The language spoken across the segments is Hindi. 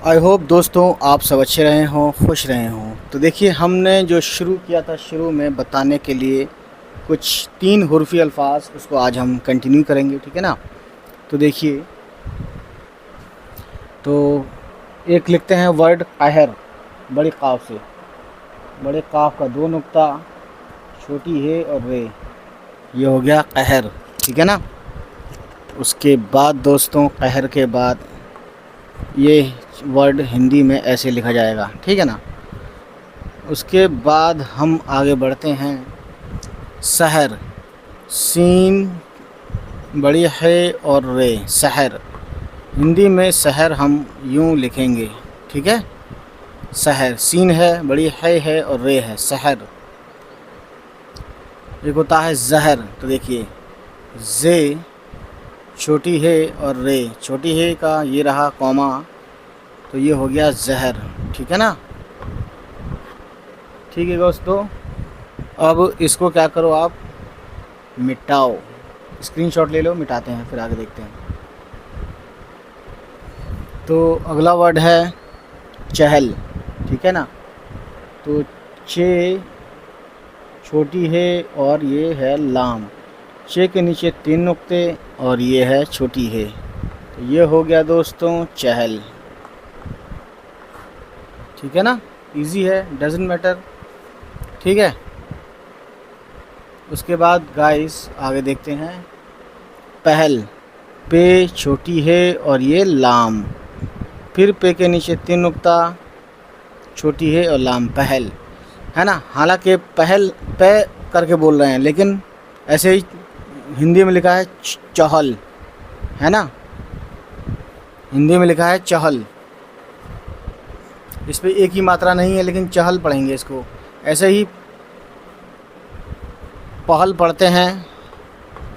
आई होप दोस्तों आप सब अच्छे रहे हों, खुश रहे हों। तो देखिए, हमने जो शुरू किया था शुरू में बताने के लिए कुछ 3 हुर्फ़ी अल्फाज, उसको आज हम कंटिन्यू करेंगे, ठीक है ना। तो देखिए, तो एक लिखते हैं वर्ड कहर, बड़ी काफ से, बड़े काफ का 2 नुक्ता, छोटी है और रे, ये हो गया कहर, ठीक है ना। उसके बाद दोस्तों, कहर के बाद ये वर्ड हिंदी में ऐसे लिखा जाएगा, ठीक है ना। उसके बाद हम आगे बढ़ते हैं। शहर, सीन बड़ी है और रे, शहर। हिंदी में शहर हम यूँ लिखेंगे, ठीक है। शहर, सीन है, बड़ी है और रे है, शहर। एक होता है जहर, तो देखिए जे, छोटी है और रे, छोटी है का ये रहा कॉमा, तो ये हो गया जहर, ठीक है ना। ठीक है दोस्तों, अब इसको क्या करो आप, मिटाओ। स्क्रीनशॉट ले लो, मिटाते हैं, फिर आगे देखते हैं। तो अगला वर्ड है चहल, ठीक है ना। तो चे छोटी है और ये है लाम, चे के नीचे 3 नुक्ते और ये है छोटी है, तो ये हो गया दोस्तों चहल, ठीक है ना। इजी है, डजंट मैटर, ठीक है। उसके बाद गाइस आगे देखते हैं। पहल, पे छोटी है और ये लाम, फिर पे के नीचे 3 नुक्ता, छोटी है और लाम, पहल, है ना। हालांकि पहल पे करके बोल रहे हैं, लेकिन ऐसे ही हिंदी में लिखा है चहल, है ना। हिंदी में लिखा है चहल, इस पे एक ही मात्रा नहीं है, लेकिन चहल पढ़ेंगे इसको। ऐसे ही पहल पढ़ते हैं,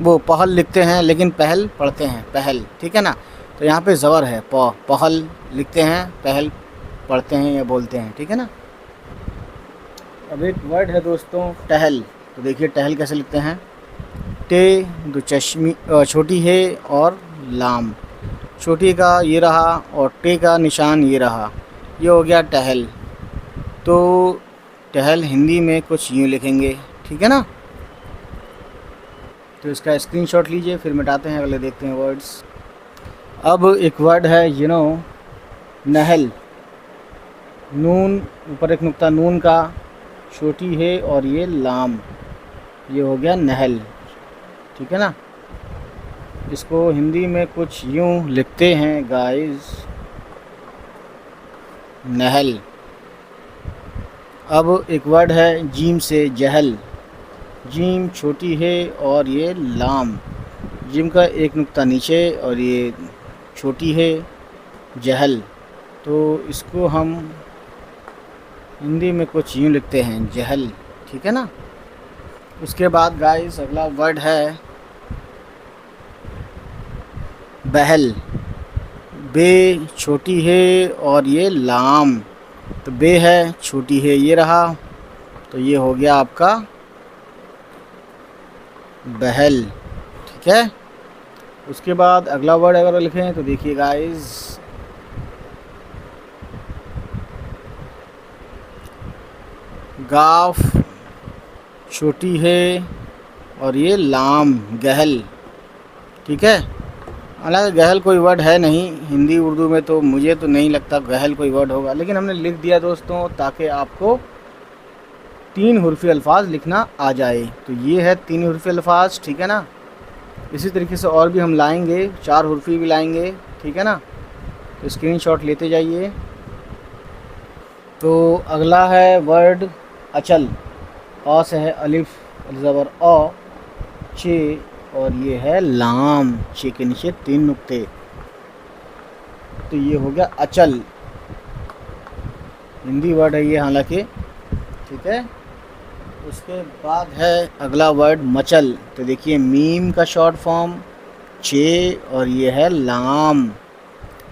वो पहल लिखते हैं, लेकिन पहल पढ़ते हैं, पहल, ठीक है ना। तो यहाँ पे ज़बर है, पहल लिखते हैं, पहल पढ़ते हैं या बोलते हैं, ठीक है ना। अब एक वर्ड है दोस्तों टहल, तो देखिए टहल कैसे लिखते हैं। टे, दो चश्मी, छोटी है और लाम, छोटी का ये रहा और टे का निशान ये रहा, ये हो गया टहल। तो टहल हिंदी में कुछ यूँ लिखेंगे, ठीक है ना। तो इसका स्क्रीनशॉट लीजिए, फिर मिटाते हैं, अगले देखते हैं वर्ड्स। अब एक वर्ड है नहल, नून, ऊपर एक नुक्ता नून का, छोटी है और ये लाम, ये हो गया नहल, ठीक है ना। इसको हिंदी में कुछ यूँ लिखते हैं गाइस, नहल। अब एक वर्ड है जीम से जहल, जीम छोटी है और ये लाम, जिम का एक नुक्ता नीचे और ये छोटी है, जहल। तो इसको हम हिंदी में कुछ यूँ लिखते हैं, जहल, ठीक है ना। उसके बाद गाइस अगला वर्ड है बहल, बे छोटी है और ये लाम, तो बे है, छोटी है, ये रहा, तो ये हो गया आपका बहल, ठीक है। उसके बाद अगला वर्ड अगर लिखें तो देखिए गाइस, गाफ, छोटी है और ये लाम, गहल, ठीक है। हालांकि गहल कोई वर्ड है नहीं हिंदी उर्दू में, तो मुझे तो नहीं लगता गहल कोई वर्ड होगा, लेकिन हमने लिख दिया दोस्तों ताकि आपको 3 हुर्फ़ी अल्फाज लिखना आ जाए। तो ये है 3 हुर्फ़ी अल्फाज, ठीक है ना। इसी तरीके से और भी हम लाएंगे, 4 हुर्फ़ी भी लाएंगे, ठीक है ना। तो स्क्रीनशॉट लेते जाइए। तो अगला है वर्ड अचल, अ से है अलिफ, ज़बर अ, चे और ये है लाम, चे के नीचे 3 नुक्ते, तो ये हो गया अचल, हिंदी वर्ड है ये हालांकि, ठीक है। उसके बाद है अगला वर्ड मचल, तो देखिए मीम का शॉर्ट फॉर्म चे और ये है लाम,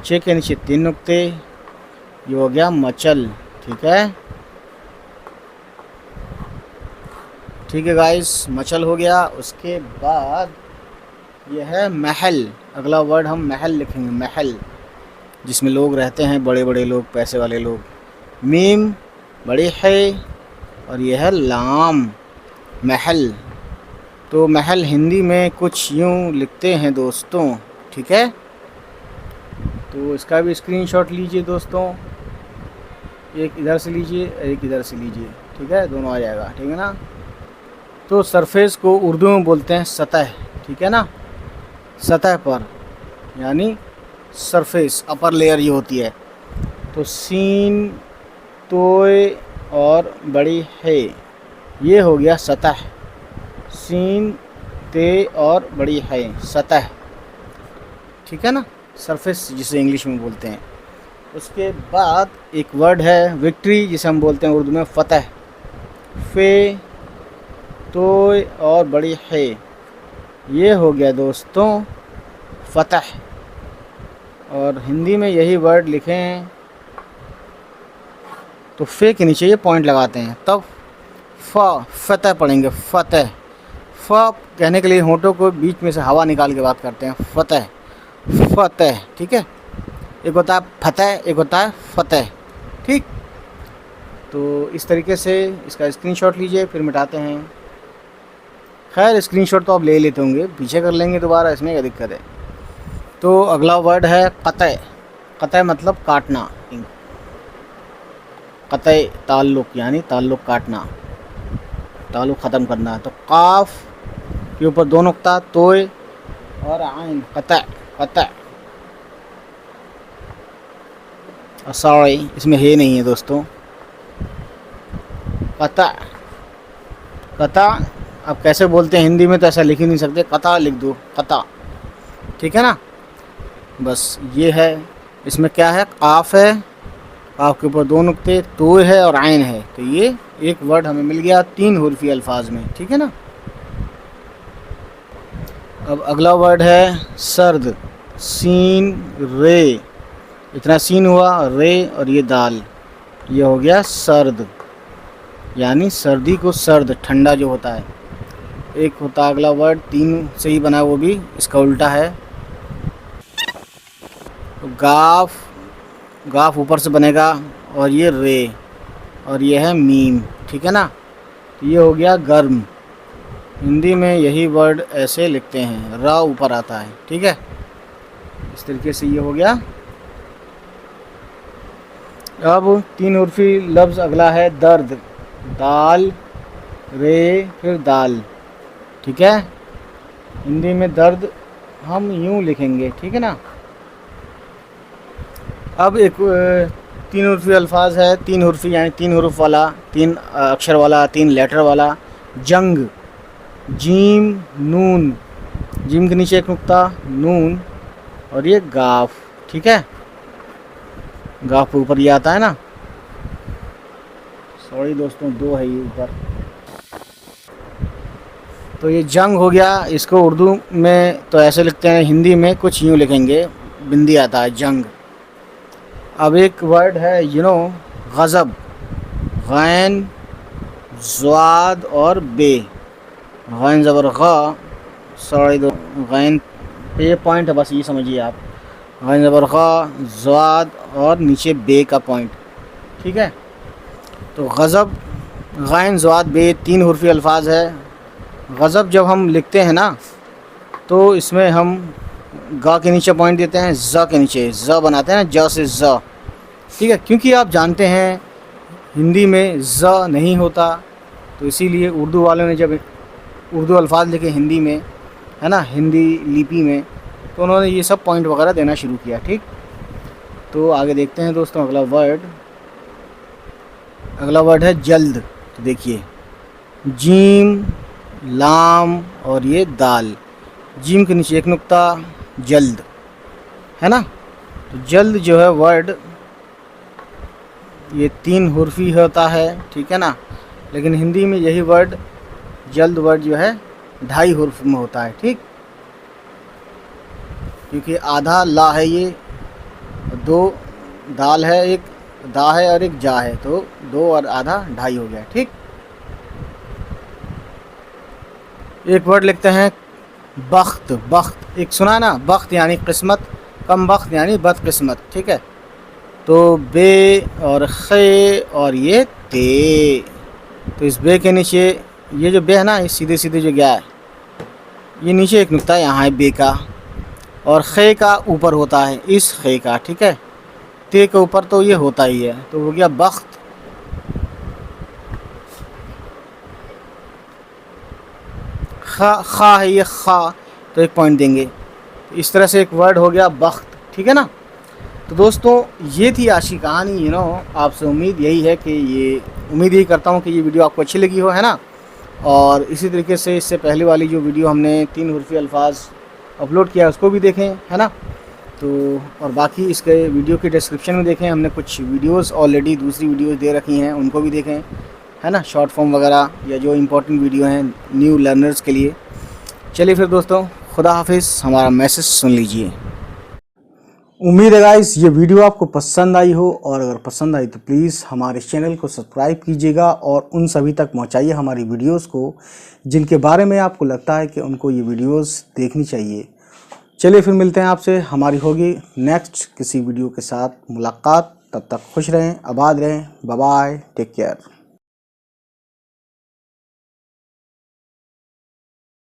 चे के नीचे 3 नुक्ते, ये हो गया मचल, ठीक है। ठीक है गाइस, मचल हो गया। उसके बाद यह है महल, अगला वर्ड हम महल लिखेंगे, महल, जिसमें लोग रहते हैं, बड़े बड़े लोग, पैसे वाले लोग। मीम बड़ी है और यह है लाम, महल। तो महल हिंदी में कुछ यूँ लिखते हैं दोस्तों, ठीक है। तो इसका भी स्क्रीनशॉट लीजिए दोस्तों, एक इधर से लीजिए, एक इधर से लीजिए, ठीक है, दोनों आ जाएगा, ठीक है ना। तो सरफेस को उर्दू में बोलते हैं सतह, ठीक है ना, सतह पर, यानी सरफेस, अपर लेयर ये होती है। तो सीन तोय और बड़ी है, ये हो गया सतह। सीन ते और बड़ी है, सतह, ठीक है ना, सरफेस जिसे इंग्लिश में बोलते हैं। उसके बाद एक वर्ड है विक्ट्री, जिसे हम बोलते हैं उर्दू में फ़तह। फे तोय और बड़ी है, ये हो गया दोस्तों फ़तह। और हिंदी में यही वर्ड लिखें तो फे के नीचे ये पॉइंट लगाते हैं, तब फ़तह पढ़ेंगे, फ़तह। फ कहने के लिए होंठों को बीच में से हवा निकाल के बात करते हैं, फ़तह, फ़तह, ठीक है। एक होता है फतह, एक होता है फ़तह, ठीक। तो इस तरीके से इसका स्क्रीनशॉट लीजिए, फिर मिटाते हैं। खैर स्क्रीनशॉट तो आप ले लेते होंगे, पीछे कर लेंगे दोबारा, इसमें क्या दिक्कत है। तो अगला वर्ड है क़तअ। क़तअ मतलब काटना, क़तअ ताल्लुक़, यानी ताल्लुक़ काटना, ताल्लुक़ ख़त्म करना। तो काफ के ऊपर दो नुक्ता, तोय और आइन, क़तअ, क़तअ। सॉरी, इसमें है नहीं है दोस्तों, क़तअ, क़तअ। अब कैसे बोलते हैं हिंदी में, तो ऐसा लिख ही नहीं सकते, क़तअ लिख दो, क़तअ, ठीक है ना। बस ये है, इसमें क्या है, काफ है, काफ के ऊपर दो नुक्ते, तोय है और आइन है। तो ये एक वर्ड हमें मिल गया 3 हुर्फी अल्फाज में, ठीक है ना। अब अगला वर्ड है सर्द। सीन रे, इतना सीन हुआ, रे और ये दाल, ये हो गया सर्द, यानी सर्दी को सर्द, ठंडा जो होता है। एक होता अगला वर्ड 3 से ही बना, वो भी इसका उल्टा है। तो गाफ, गाफ ऊपर से बनेगा और ये रे और ये है मीम, ठीक है ना। तो ये हो गया गर्म। हिंदी में यही वर्ड ऐसे लिखते हैं, रा ऊपर आता है, ठीक है। इस तरीके से ये हो गया। अब 3 उर्फी लफ्ज़ अगला है दर्द। दाल, रे, फिर दाल, ठीक है। हिंदी में दर्द हम यूँ लिखेंगे, ठीक है ना। अब एक 3 उर्फी अल्फाज है, 3 उर्फी यानी 3 हरूफ वाला, 3 अक्षर वाला, 3 लेटर वाला। जंग, जीम नून, जीम के नीचे एक नुक्ता, नून और ये गाफ, ठीक है। गाफ के ऊपर ये आता है ना, सॉरी दोस्तों, 2 है ये ऊपर। तो ये जंग हो गया। इसको उर्दू में तो ऐसे लिखते हैं, हिंदी में कुछ यूँ लिखेंगे, बिंदी आता है, जंग। अब एक वर्ड है गज़ब। गैन, ज़्वाद और बे, गैन ज़बर ग़, सॉरी दो, गैन पे ये पॉइंट है, बस ये समझिए आप। गैन ज़बर ग़, ज़्वाद और नीचे बे का पॉइंट, ठीक है। तो गज़ब, गैन, ज़्वाद, बे 3 हुर्फी अल्फाज है। गज़ब जब हम लिखते हैं ना, तो इसमें हम गा के नीचे पॉइंट देते हैं, ज़ के नीचे ज़ बनाते हैं ना, ज से ज़, ठीक है। क्योंकि आप जानते हैं हिंदी में ज़ नहीं होता, तो इसीलिए उर्दू वालों ने जब उर्दू अल्फाज लिखे हिंदी में, है ना, हिंदी लिपि में, तो उन्होंने ये सब पॉइंट वगैरह देना शुरू किया, ठीक। तो आगे देखते हैं दोस्तों अगला वर्ड है जल्द। तो देखिए, जीम, लाम और ये दाल, जीम के नीचे एक नुक्ता, जल्द, है ना। तो जल्द जो है वर्ड, ये 3 हुर्फी होता है, ठीक है ना। लेकिन हिंदी में यही वर्ड जल्द वर्ड जो है 2.5 हुर्फ में होता है, ठीक। क्योंकि आधा ला है ये, 2 दाल है, एक दा है और एक जा है, तो 2 और आधा 2.5 हो गया, ठीक। एक वर्ड लिखते हैं बख्त। बख्त एक सुना ना, बख्त यानी किस्मत, कम बख्त यानी बदकिस्मत, ठीक है। तो बे और खे और ये ते, तो इस बे के नीचे ये जो बे है ना, ये सीधे सीधे जो गया है, ये नीचे एक नुक्ता यहाँ है बे का, और खे का ऊपर होता है इस खे का, ठीक है। ते के ऊपर तो ये होता ही है, तो हो गया बख्त। खा है ये खा, तो 1 पॉइंट देंगे। इस तरह से एक वर्ड हो गया बख्त, ठीक है ना। तो दोस्तों ये थी आज की कहानी, आपसे उम्मीद यही है कि उम्मीद यही करता हूँ कि ये वीडियो आपको अच्छी लगी हो, है ना। और इसी तरीके से इससे पहले वाली जो वीडियो हमने 3 हुर्फ़ी अल्फाज अपलोड किया उसको भी देखें, है ना। तो और बाकी इसके वीडियो के डिस्क्रिप्शन में देखें, हमने कुछ वीडियोस ऑलरेडी दूसरी वीडियोस दे रखी हैं, उनको भी देखें, है ना, शॉर्ट फॉर्म वगैरह या जो इम्पोर्टेंट वीडियो हैं न्यू लर्नर्स के लिए। चलिए फिर दोस्तों, खुदा हाफिज़। हमारा मैसेज सुन लीजिए। उम्मीद है गाइस ये वीडियो आपको पसंद आई हो, और अगर पसंद आई तो प्लीज़ हमारे चैनल को सब्सक्राइब कीजिएगा और उन सभी तक पहुंचाइए हमारी वीडियोस को जिनके बारे में आपको लगता है कि उनको ये वीडियोस देखनी चाहिए। चलिए फिर मिलते हैं आपसे, हमारी होगी नेक्स्ट किसी वीडियो के साथ मुलाकात। तब तक खुश रहें, आबाद रहें, बाय बाय, टेक केयर।